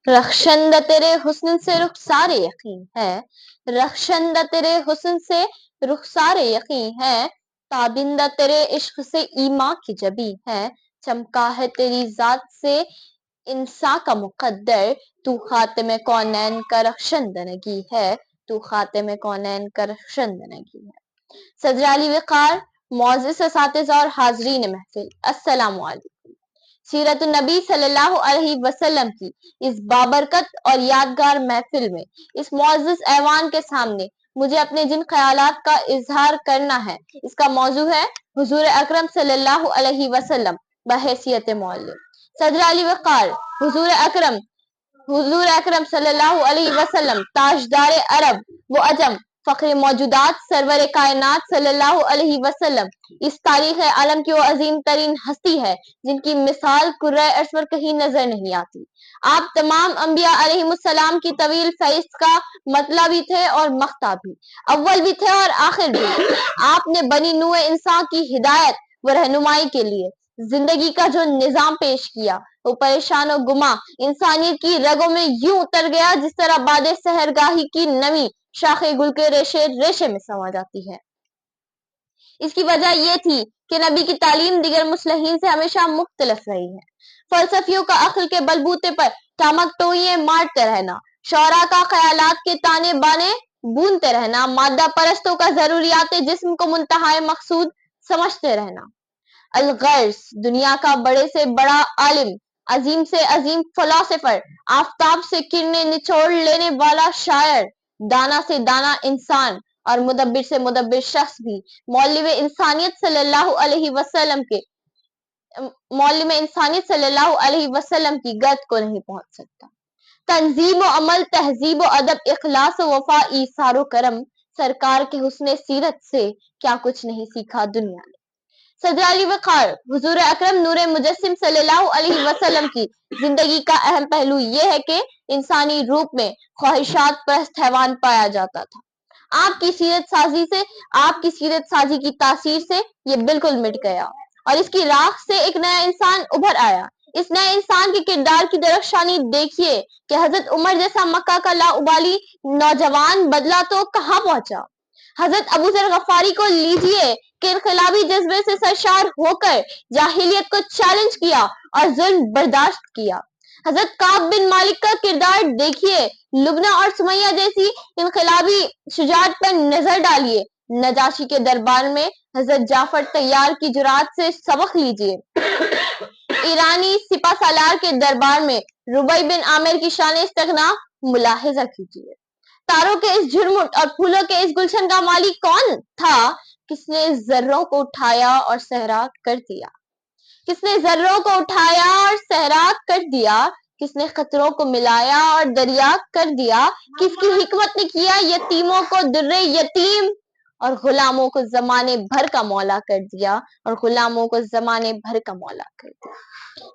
رخشندہ تیرے حسن سے رخسار یقین ہے، رخشندہ تیرے حسن سے رخسار یقین ہے، تابندہ تیرے عشق سے ایمان کی جبی ہے، چمکا ہے تیری ذات سے انسان کا مقدر، تو خاتم کونین کا رخشندگی ہے، تو خاتم کونین کا رخشندگی ہے۔ صدر علی وقار، معزز اساتذہ اور حاضرین محفل، السلام علیکم۔ سیرت النبی صلی اللہ علیہ وسلم کی اس بابرکت اور یادگار محفل میں اس معزز ایوان کے سامنے مجھے اپنے جن خیالات کا اظہار کرنا ہے، اس کا موضوع ہے حضور اکرم صلی اللہ علیہ وسلم بحیثیت معلم۔ صدر علی وقار، حضور اکرم صلی اللہ علیہ وسلم تاجدار عرب و عجم، فخر موجودات، سرور کائنات صلی اللہ علیہ وسلم اس تاریخ عالم کی وہ عظیم ترین ہستی ہے جن کی مثال کرۂ ارض پر کہیں نظر نہیں آتی۔ آپ تمام انبیاء علیہ السلام کی طویل فہرست کا مطلع بھی تھے اور مقطع بھی، اول بھی تھے اور آخر بھی۔ آپ نے بنی نوع انسان کی ہدایت و رہنمائی کے لیے زندگی کا جو نظام پیش کیا وہ پریشان و گماں انسانیت کی رگوں میں یوں اتر گیا جس طرح باد سحرگاہی کی نمی شاخ گل کے ریشے ریشے میں سما جاتی ہے۔ اس کی وجہ یہ تھی کہ نبی کی تعلیم دیگر مصلحین سے ہمیشہ مختلف رہی ہے۔ فلسفیوں کا عقل کے بلبوتے پر ٹامک ٹوئیاں مارتے رہنا، شعراء کا خیالات کے تانے بانے بونتے رہنا، مادہ پرستوں کا ضروریات جسم کو منتہائے مقصود سمجھتے رہنا۔ الغرض دنیا کا بڑے سے بڑا عالم، عظیم سے عظیم فلاسفر، آفتاب سے کرنیں نچوڑ لینے والا شاعر، دانا سے دانا انسان اور مدبر سے مدبر شخص بھی معلم انسانیت صلی اللہ علیہ وسلم کی گد کو نہیں پہنچ سکتا۔ تنظیم و عمل، تہذیب و ادب، اخلاص و وفا، ایثار و کرم، سرکار کے حسن سیرت سے کیا کچھ نہیں سیکھا دنیا نے۔ صدر علی وقار، حضور اکرم نور مجسم صلی اللہ علیہ وسلم کی زندگی کا اہم پہلو یہ ہے کہ انسانی روپ میں خواہشات پرست حیوان پایا جاتا تھا۔ آپ کی سیرت سازی کی تاثیر سے یہ بالکل مٹ گیا اور اس کی راکھ سے ایک نیا انسان ابھر آیا۔ اس نئے انسان کے کردار کی درخشانی دیکھیے کہ حضرت عمر جیسا مکہ کا لاابالی نوجوان بدلا تو کہاں پہنچا۔ حضرت ابو ذر غفاری کو لیجیے کہ انقلابی جذبے سے سرشار ہو کر جاہلیت کو چیلنج کیا اور ظلم برداشت کیا۔ حضرت کعب بن مالک کا کردار دیکھیے، لبنہ اور سمیہ جیسی انقلابی شجاعت پر نظر ڈالیے، نجاشی کے دربار میں حضرت جعفر طیار کی جرأت سے سبق لیجیے، ایرانی سپہ سالار کے دربار میں ربیع بن عامر کی شان استغنا ملاحظہ کیجیے۔ تاروں کے اس جھرمٹ اور پھولوں کے اس گلشن کا مالی کون تھا؟ کس نے ذروں کو اٹھایا اور صحرا کر دیا؟ کس نے ذروں کو اٹھایا اور صحرا کر دیا؟ کس نے قطروں کو ملایا اور دریا کر دیا؟ کس کی حکمت نے کیا یتیموں کو در یتیم اور غلاموں کو زمانے بھر کا مولا کر دیا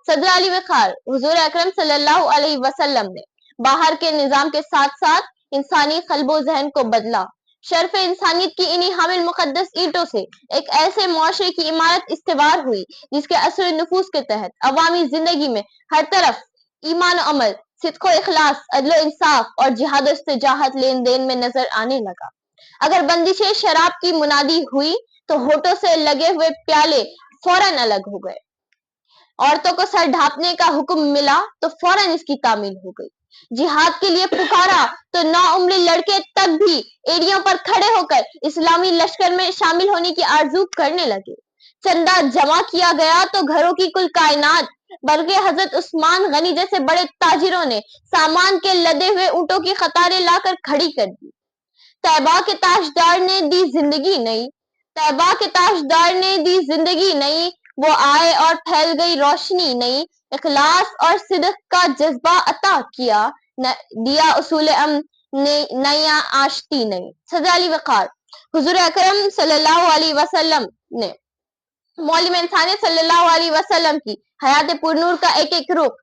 صدر علی وقار، حضور اکرم صلی اللہ علیہ وسلم نے باہر کے نظام کے ساتھ ساتھ انسانی قلب و ذہن کو بدلا۔ شرف انسانیت کی انہی حامل مقدس اینٹوں سے ایک ایسے معاشرے کی عمارت استوار ہوئی جس کے اثر نفوذ کے تحت عوامی زندگی میں ہر طرف ایمان و عمل، صدق و اخلاص، عدل و انصاف اور جہاد و استجاہت لین دین میں نظر آنے لگا۔ اگر بندش شراب کی منادی ہوئی تو ہونٹوں سے لگے ہوئے پیالے فوراً الگ ہو گئے۔ عورتوں کو سر ڈھانپنے کا حکم ملا تو فوراً اس کی تعمیل ہو گئی۔ جہاد کے لیے پکارا تو نوعمر لڑکے تک بھی ایڑیوں پر کھڑے ہو کر اسلامی لشکر میں شامل ہونے کی آرزو کرنے لگے۔ چندہ جمع کیا گیا تو گھروں کی کل کائنات بلکہ حضرت عثمان غنی جیسے بڑے تاجروں نے سامان کے لدے ہوئے اونٹوں کی قطاریں لا کر کھڑی کر دی۔ طیبہ کے تاجدار نے دی زندگی نئی، وہ آئے اور پھیل گئی روشنی نئی، اخلاص اور صدق کا جذبہ عطا کیا، دیا اصول امن نیا آشتی نئی۔ صدر علی وقار، حضور اکرم صلی اللہ علیہ وسلم نے معلم انسانیت صلی اللہ علیہ وسلم کی حیات پرنور کا ایک ایک رخ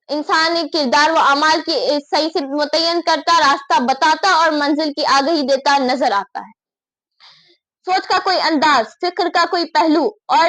انسانی کردار و اعمال کی صحیح سے متعین کرتا، راستہ بتاتا اور منزل کی آگہی دیتا نظر آتا ہے۔ سوچ کا کوئی انداز، فکر کا کوئی پہلو اور